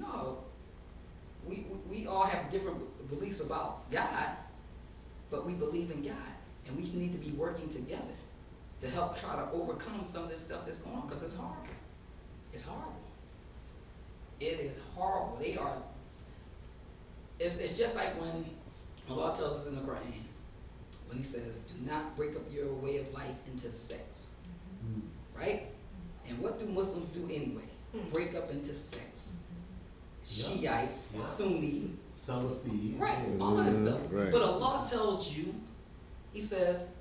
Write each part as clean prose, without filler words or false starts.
No, we all have different beliefs about God, but we believe in God, and we need to be working together to help try to overcome some of this stuff that's going on, because it's horrible. It's horrible. It is horrible. It's just like when Allah tells us in the Quran, when He says, "Do not break up your way of life into sects," right? And what do Muslims do anyway? Break up into sects. Shiite, Sunni, Salafi, right? All that stuff. Right. But Allah tells you, He says,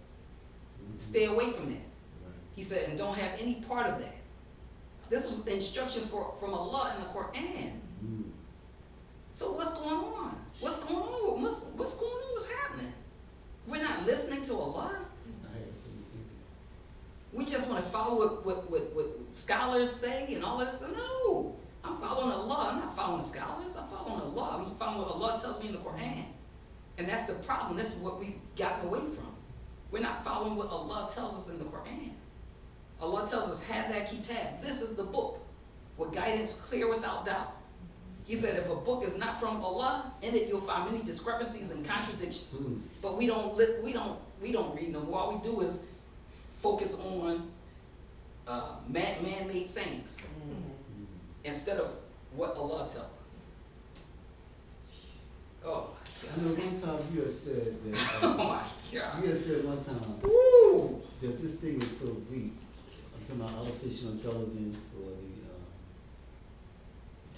stay away from that. He said, and don't have any part of that. This was the instruction from Allah in the Quran. So what's going on? What's going on with Muslims? What's going on? What's happening? We're not listening to Allah. We just want to follow what scholars say and all that stuff. No, I'm following Allah. I'm not following scholars. I'm following Allah. I'm following what Allah tells me in the Quran. And that's the problem. This is what we've gotten away from. We're not following what Allah tells us in the Quran. Allah tells us, have that kitab. This is the book with guidance clear without doubt. He said if a book is not from Allah, in it you'll find many discrepancies and contradictions. But we don't read them. All we do is focus on man-made sayings instead of what Allah tells us. Oh, I know one time you had said that. oh my God. You had said one time that this thing is so deep. I'm talking about artificial intelligence or the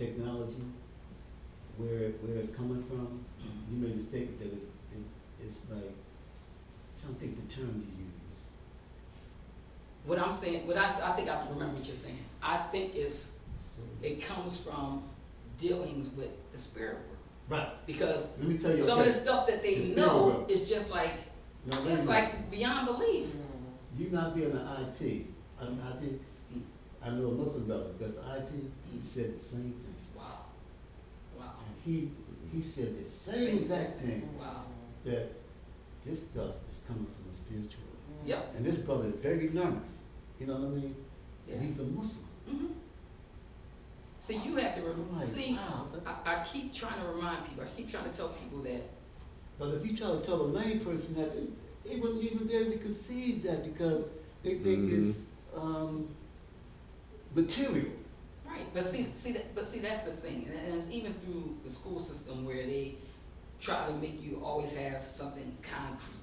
technology, where it's coming from. You made a statement that it's like, I'm trying to think the term you use. What I'm saying, I think I remember what you're saying. I think it comes from dealings with the spirit world. Right. Because let me tell you, some of the stuff that they know is just like, it's like beyond belief. You not being an IT, I know a Muslim brother that's IT, he said the same thing. Wow. And he said the same exact thing. Wow. That this stuff is coming from the spiritual world. Yep. And this brother is very learned. You know what I mean? Yeah. And he's a Muslim. See, you have to I keep trying to remind people. I keep trying to tell people that. But if you try to tell a lay person that, they wouldn't even be able to conceive that because they think it's material. Right. But see that's the thing, and it's even through the school system where they try to make you always have something concrete,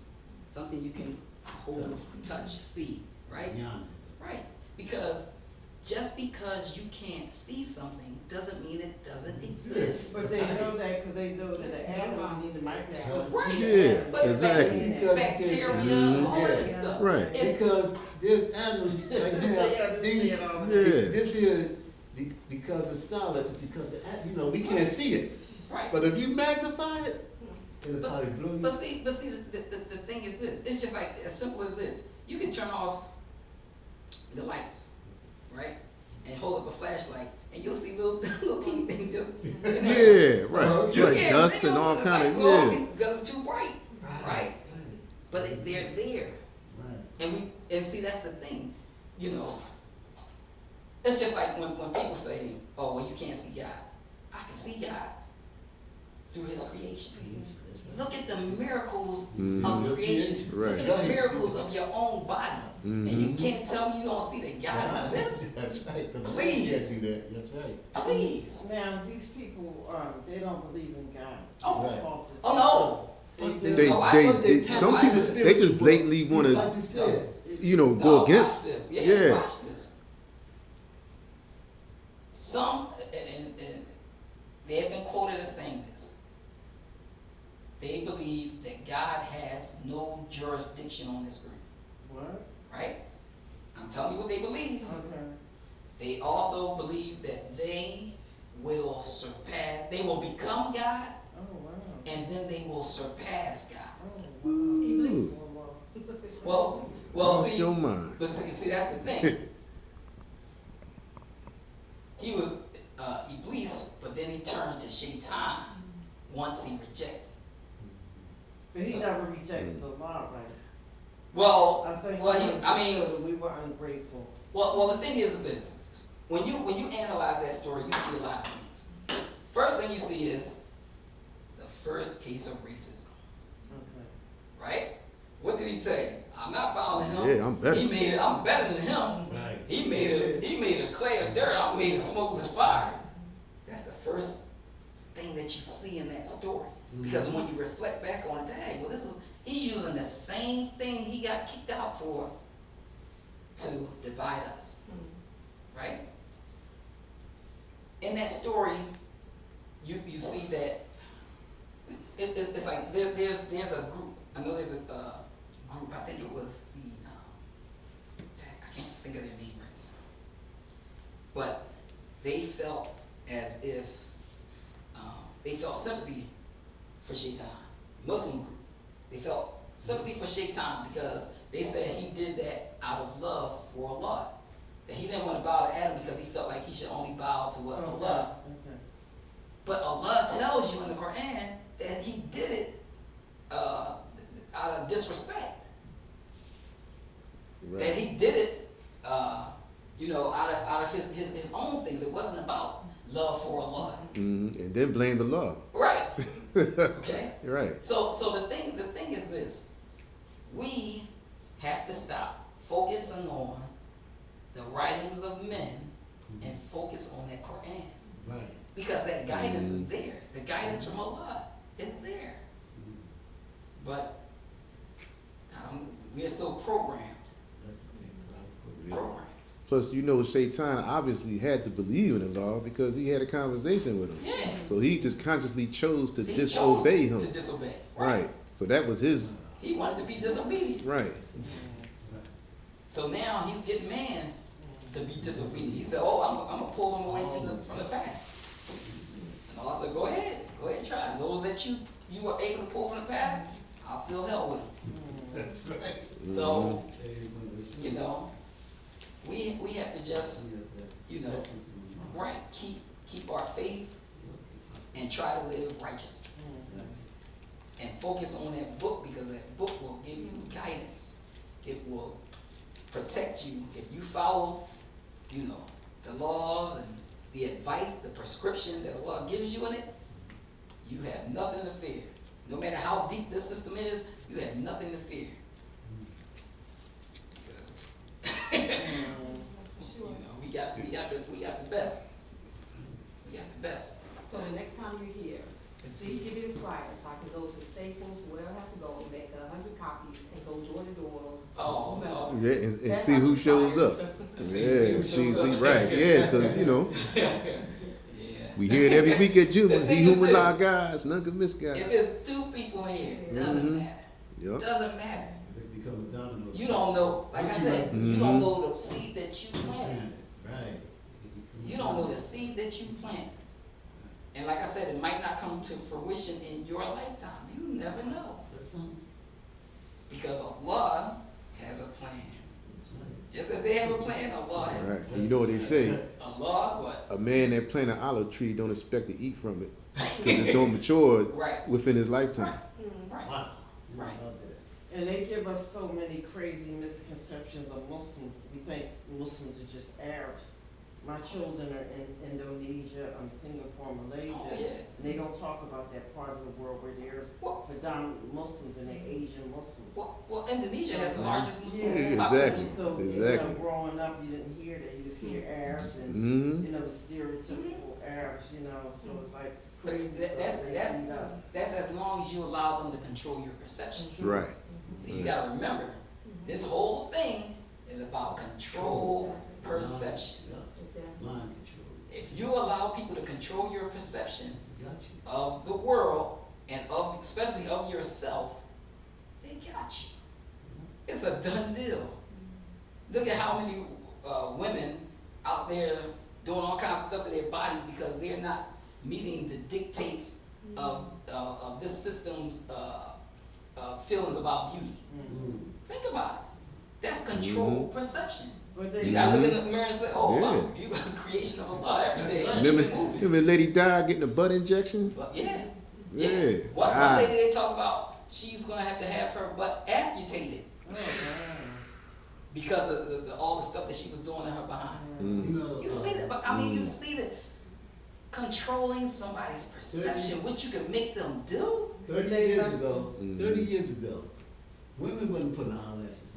something you can hold, touch, see. Right. Yeah. Right. Because just because you can't see something doesn't mean it doesn't exist. But they know that because they know that the atom needs a microscope. Right. Yeah, but exactly. Bacteria, all that stuff. Right. Because there's atoms right here. This here, because it's solid, it's because we can't see it. Right. But if you magnify it, it'll probably blow you. But see, the thing is this. It's just like as simple as this. You can turn off the lights, right? And hold up a flashlight, and you'll see little teeny things just. Yeah, right. You like dust and all kind of because it's too bright, right? But they're there, Right. and see that's the thing, It's just like when people say, "Oh, well, you can't see God." I can see God through His creation. Look at the miracles of creation. Right. Look at the miracles of your own body. And you can't tell me you don't see that God exists? That's right. Please. You can't do that. That's right. Please. Now, these people, they don't believe in God. Oh, no. Some people, they just blatantly want to, go against. Watch this. Yeah, watch this. Some, and they have been quoted as saying this. They believe that God has no jurisdiction on this earth. What? Right? I'm telling you what they believe. Okay. They also believe that they will become God. Oh, wow. And then they will surpass God. Oh, wow. Well, see, your mind. but see, that's the thing. He was Iblis, but then he turned to Shaitan once he rejected. But he never rejected the law, right? Well, we were ungrateful. Well, the thing is this: when you analyze that story, you see a lot of things. you see is the first case of racism. Okay. Right? What did he say? I'm not bowing to him. Yeah, I'm better. He made it. I'm better than him. Right. He made a clay of dirt. I made a smokeless fire. That's the first thing that you see in that story. Because when you reflect back on it, dang, well, he's using the same thing he got kicked out for to divide us. Right? In that story, you see that it's like there's a group. I know there's a group. I think it was I can't think of their name right now. But they felt as if they felt sympathy for Shaitan, Muslim group. They felt sympathy for Shaitan because they said he did that out of love for Allah. That he didn't want to bow to Adam because he felt like he should only bow to what Allah. Okay. But Allah tells you in the Quran that he did it out of disrespect. Right. That he did it, out of his own things. It wasn't about love for Allah. And then blame the law. Right. Okay. Right. So the thing is this: we have to stop focusing on the writings of men and focus on that Quran. Right. Because that guidance is there. The guidance from Allah is there. But we are so programmed. That's the thing, right? Programmed. Plus, Shaitan obviously had to believe in the law because he had a conversation with him. Yeah. So he just consciously chose to He disobey chose him. to disobey. Right. So that was his. He wanted to be disobedient. Right. So now he's getting man to be disobedient. He said, "Oh, I'm gonna pull him away from the path." And Allah said, "Go ahead and try. And those that you were able to pull from the path, I'll fill hell with them." That's right. So we have to just right keep our faith and try to live righteously and focus on that book because that book will give you guidance. It will protect you if you follow, the laws and the advice, the prescription that Allah gives you in it. You have nothing to fear. No matter how deep this system is, you have nothing to fear. We got the best. We got the best. So the next time you're here, please give me the flyer so I can go to Staples, wherever I have to go, make 100 copies and go door to door. Oh. Yeah, and see who shows up. Yeah, see, right. Yeah, because, Yeah. we hear it every week at Juma. The thing He who is will this. lie guys, none can miss guys. If it's 2 people in here, it doesn't matter. Yep. Doesn't matter. They become a domino. You don't know, like I said, you don't know the seed that you planted. Right. You don't know the seed that you planted. And like I said, it might not come to fruition in your lifetime. You never know. That's something. Because Allah has a plan. That's right. Just as they have a plan, Allah has a Right. plan. And you know what they say? Allah, what? A man that plant an olive tree don't expect to eat from it because it don't mature Right. within his lifetime. Right. Wow. Right. Love that. And they give us so many crazy misconceptions of Muslims. We think Muslims are just Arabs. My children are in Indonesia, Singapore, Malaysia. Oh, yeah. And they don't talk about that part of the world where there's Well- predominant Muslims and they're Asian Muslims. Well, Indonesia has the largest Muslim Yeah, population. exactly. So, Exactly. growing up, you didn't hear that. You just hear Arabs and, Mhm. the stereotypical Arabs, so it's like But crazy stuff they feed us. that's as long as you allow them to control your perception. Right. See, you gotta remember, this whole thing is about control perception. Yeah. Mind control. If you allow people to control your perception Got you. of the world and especially of yourself, they got you. It's a done deal. Look at how many women out there doing all kinds of stuff to their body because they're not meeting the dictates of this system's feelings about beauty. Think about it. That's controlled perception. But You they, gotta look in the mirror and say, "Oh, Yeah. I'm a beautiful creation of Allah every day." Remember Lady Di getting a butt injection? But yeah. Yeah. One Ah. lady they talk about, she's gonna have to have her butt amputated because of all the stuff that she was doing in her behind. You know, You see that, but I mean, you see that controlling somebody's perception, what you can make them do. 30 years ago, 30 years ago, women wasn't putting eyelashes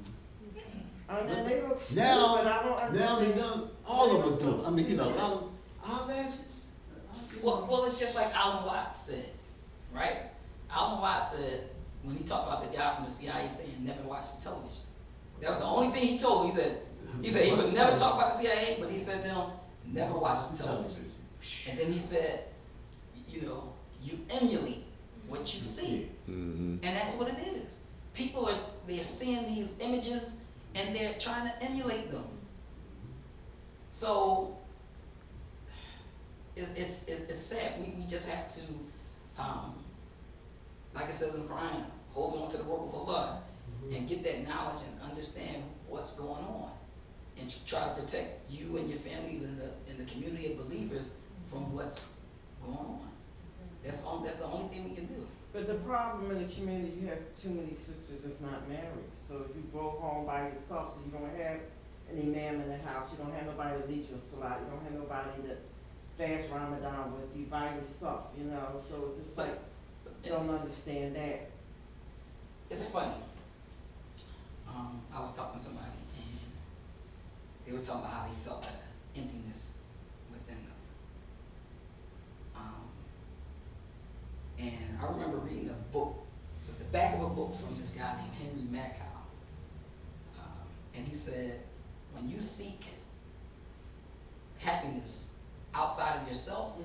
on. And then they look stupid, Now, I don't now understand. they done, all of us do. I mean, you know, a lot of eyelashes. Well, it's just like Alan Watts said, right? Alan Watts said, when he talked about the guy from the CIA saying never watch the television. That was the only thing he told him. He said he would never talk about the CIA, but he said to him, never watch the television. And then he said, you know, you emulate what you see. Mm-hmm. And that's what it is. People they're seeing these images and they're trying to emulate them. So it's sad. We just have to, like it says in the Quran, hold on to the rope of Allah and get that knowledge and understand what's going on, and try to protect you and your families and the community of believers from what's going on. That's the only thing we can do. But the problem in the community, you have too many sisters that's not married. So if you go home by yourself, so you don't have an imam in the house, you don't have nobody to lead you a salat, you don't have nobody to fast Ramadan with, you by yourself, you know, so it's just like, don't understand that. It's funny. I was talking to somebody and they were talking about how they felt that emptiness within them. And I remember reading a book, the back of a book from this guy named Henry Mackow. And he said, when you seek happiness outside of yourself,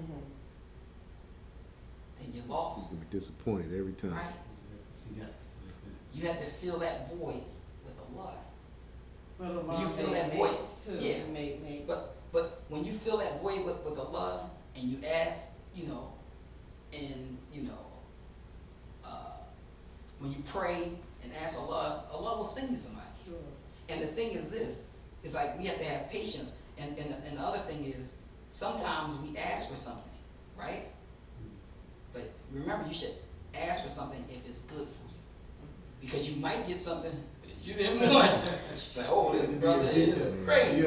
then you're lost. You're disappointed every time. Right? You have to fill that void with Allah. But a lot You of feel that mates void, too, yeah. mates. But when you fill that void with Allah and you ask, you know, and you know, when you pray and ask Allah, Allah will send you somebody. Sure. And the thing is this, it's like we have to have patience. And the other thing is, sometimes we ask for something, right? But remember, you should ask for something if it's good for you. Because you might get something that you didn't want. It's like, oh, this brother is crazy.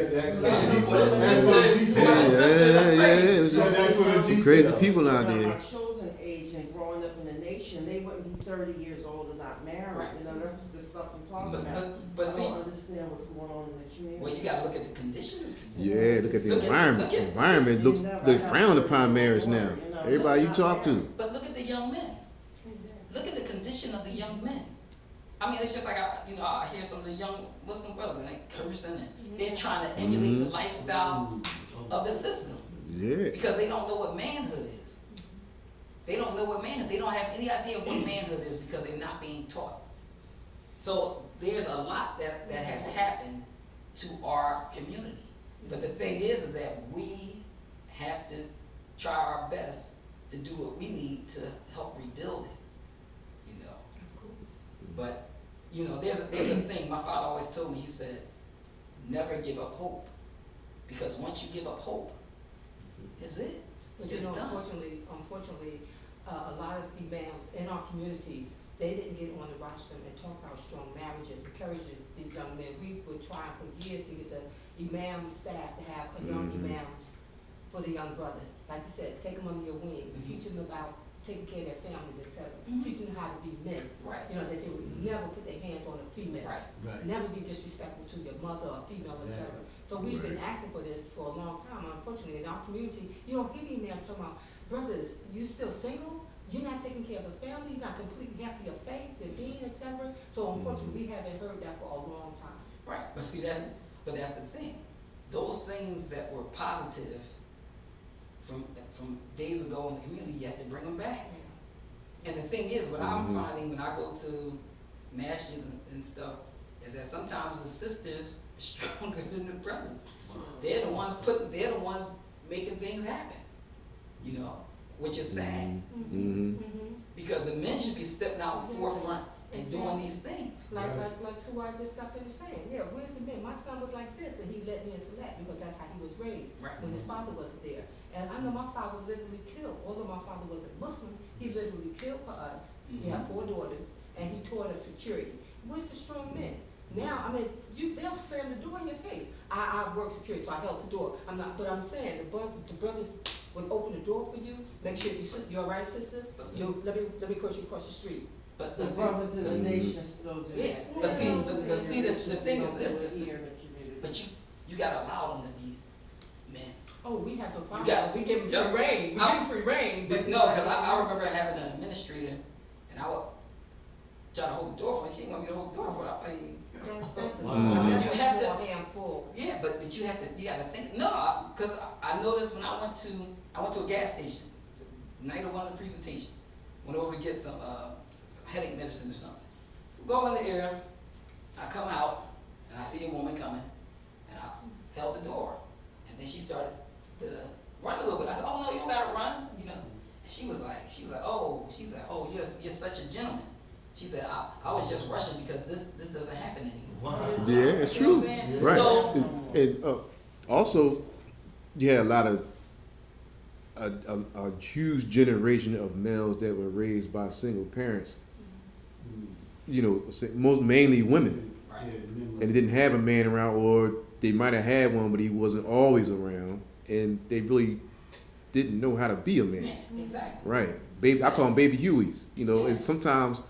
Some crazy people out Now, there. my children age and growing up in the nation, they wouldn't be 30 years old and not married. Right. You know, that's what this stuff I'm talking about. But I see, don't understand what's going on in the community. well, you gotta look at the condition of the community. Yeah, look at the Look at- environment. look at- The environment looks, they frown upon marriage now. Everybody you talk to. But look at the young men. Look at the condition of the young men. I mean, it's just like I hear some of the young Muslim brothers and they cursing and they're trying to emulate the lifestyle of the system Yeah. because they don't know what manhood is. They don't know what manhood. They don't have any idea what manhood is because they're not being taught. So there's a lot that has happened to our community. But the thing is that we have to try our best to do what we need to help rebuild it, you know. But, you know, there's a thing my father always told me. He said, never give up hope. Because once you give up hope, it's it. But It's you know, done. unfortunately, a lot of imams in our communities, they didn't get on the roster and talk about strong marriages, encourages these young men. We were trying for years to get the imam staff to have a young imams for the young brothers. Like you said, take them under your wing, teach them about taking care of their families, etc. Teach them how to be men. Right. You know, that they would never put their hands on a female. Right. Right. Never be disrespectful to your mother or female, etc. Exactly. So we've been asking for this for a long time. Unfortunately, in our community, you don't hear emails talking about, brothers, you still single? You're not taking care of the family? You're not completely happy of faith, the deen, etc. So unfortunately, we haven't heard that for a long time. Right. But see, that's the thing. Those things that were positive from days ago in the community, you have to bring them back. And the thing is, what I'm finding when I go to masjids and stuff, is that sometimes the sisters are stronger than the brothers. They're the ones making things happen. You know, which is sad. Because the men should be stepping out in the forefront and doing these things. Like who I just got finished saying, yeah, where's the men? My son was like this, and he let me into that because that's how he was raised Right. when his father wasn't there. And I know my father literally killed, although my father wasn't Muslim, he literally killed for us. He had 4 daughters, and he taught us security. Where's the strong men? Now, I mean, they'll slam the door in your face. I work security, so I held the door. But I'm saying, the brothers would open the door for you, make sure you're all right, sister, let me cross you across the street. But The see, brothers in the nation still do yeah, that. but see, the thing is this, Here sister, in the community. but you gotta allow them to be men. Oh, we have no problem, got- we give them Yep. free reign, we give them free reign. But no, because I remember having an administrator, and I would try to hold the door for her. She didn't want me to hold the door for her. I was like, Wow. You have to- handful. yeah, but you gotta think. No, because I noticed when I went to a gas station, the night of one of the presentations, went over to get some headache medicine or something. So go in the area, I come out, and I see a woman coming, and I held the door, and then she started to run a little bit. I said, "Oh no, you don't gotta run," you know. And she was like, "Oh, you're such a gentleman." She said, I was just rushing because this doesn't happen anymore. Wow. Yeah, it's true. You know what I'm saying? Right. So, And also, you had a lot of a huge generation of males that were raised by single parents. You know, mainly women, Yeah, and they didn't have a man around, or they might have had one, but he wasn't always around, and they really didn't know how to be a man. yeah, exactly. Right, baby. I call them baby Hueys. You know, and sometimes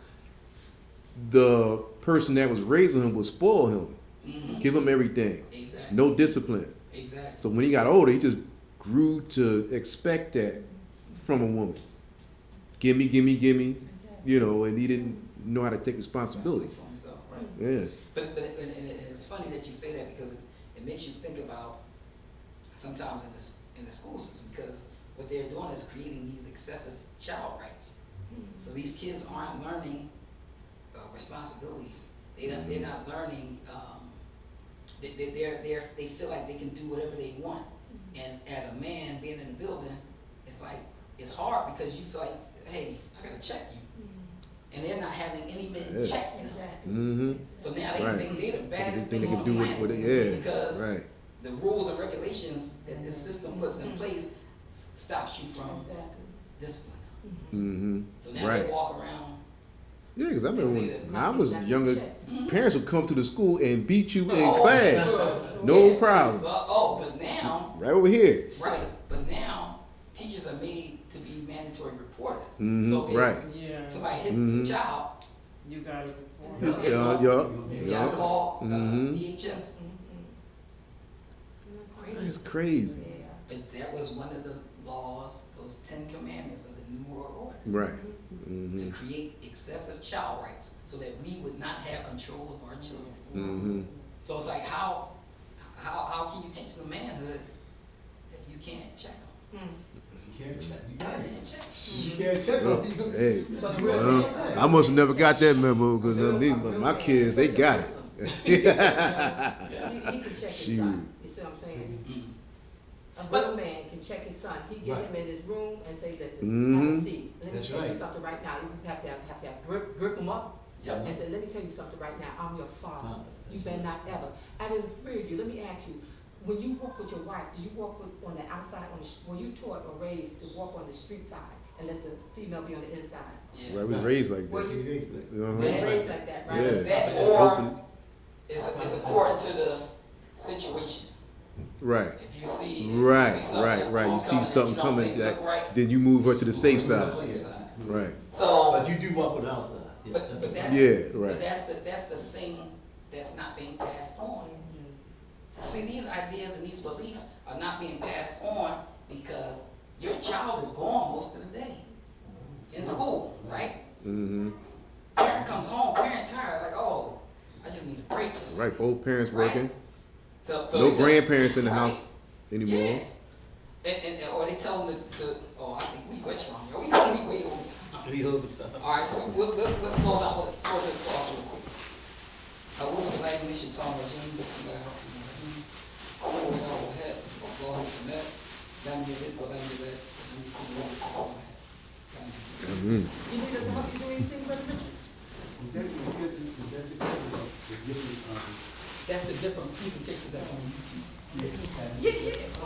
the person that was raising him would spoil him, Mm-hmm. give him everything, Exactly. no discipline. Exactly. So when he got older, he just grew to expect that from a woman. Gimme, gimme, gimme. You know, and he didn't know how to take responsibility. For himself, right? Yeah. But and it's funny that you say that because it makes you think about sometimes in the school system, because what they're doing is creating these excessive child rights. So these kids aren't learning responsibility. They're not learning. They feel like they can do whatever they want, and as a man being in the building, it's like it's hard because you feel like, hey, I gotta check you. And they're not having any men Yeah. check them. Exactly. Mm-hmm. So now they Right. think they're the They baddest think thing they on can the do planet what yeah. because Right. the rules and regulations that this system puts in place stops you from Exactly. discipline. Mm-hmm. So now Right. they walk around. Yeah, because I remember when I was Exactly. younger, Mhm. parents would come to the school and beat you in Oh, class. sure. No Yeah. problem. But now, Right over here. right, but now teachers are made to be mandatory reporters. Mhm, So if right. Yeah, somebody hits Mhm. a child, you gotta report. you it. know, Yeah. you gotta call Mhm. DHS. It's crazy. Yeah. But that was one of the laws, those 10 commandments of the New World Order. Right. To Mm-hmm. create excessive child rights so that we would not have control of our children. Mm-hmm. So it's like how can you teach them manhood if you can't check them? You can't check. You You can't. can't check. You can't check Oh, them. You gonna- hey, But real well, I must have never got that memo because my kids, they got it. He can check his Shoot. son, you see what I'm saying? Mm. A real man can check his son, he get Right. him in his room and say, listen, have a Mhm. seat, let me That's tell you right. something right now, you have to grip him up Yep. and say, let me tell you something right now, I'm your father, Father, you that's better right. not ever. Out of the three of you, let me ask you, when you walk with your wife, do you walk on the outside, were you taught or raised to walk on the street side and let the female be on the inside? Yeah. Right, we raised like Well, that. It is like- Uh-huh. Were you Yeah. raised like that, right? Yeah. That or Open- it's according to the situation. Right. If you see Right, something right. You see something that coming, you don't think that, look right, then you move her to the safe move to the side. safe side. Right. So But you do walk on the outside. Yes, but that's Yeah, right. but that's the thing that's not being passed on. See, these ideas and these beliefs are not being passed on because your child is gone most of the day in school, right? Mm-hmm. Parent comes home, parent tired, like, oh, I just need a break. or something. Right, both parents Right. working. So No they tell- grandparents in the right. house anymore. Yeah. And or they tell them to oh, I think we way strong. We know we way over time. We overtime. All right, so let's close out with sort of cross real quick. Unsuspecting talk regime, this is what head of God submit. Then you did what I did. Mm-hmm. You need us to help you do anything, Brother Richard? Is that the different, That's the different presentations that's on YouTube. yes. Yeah, yeah.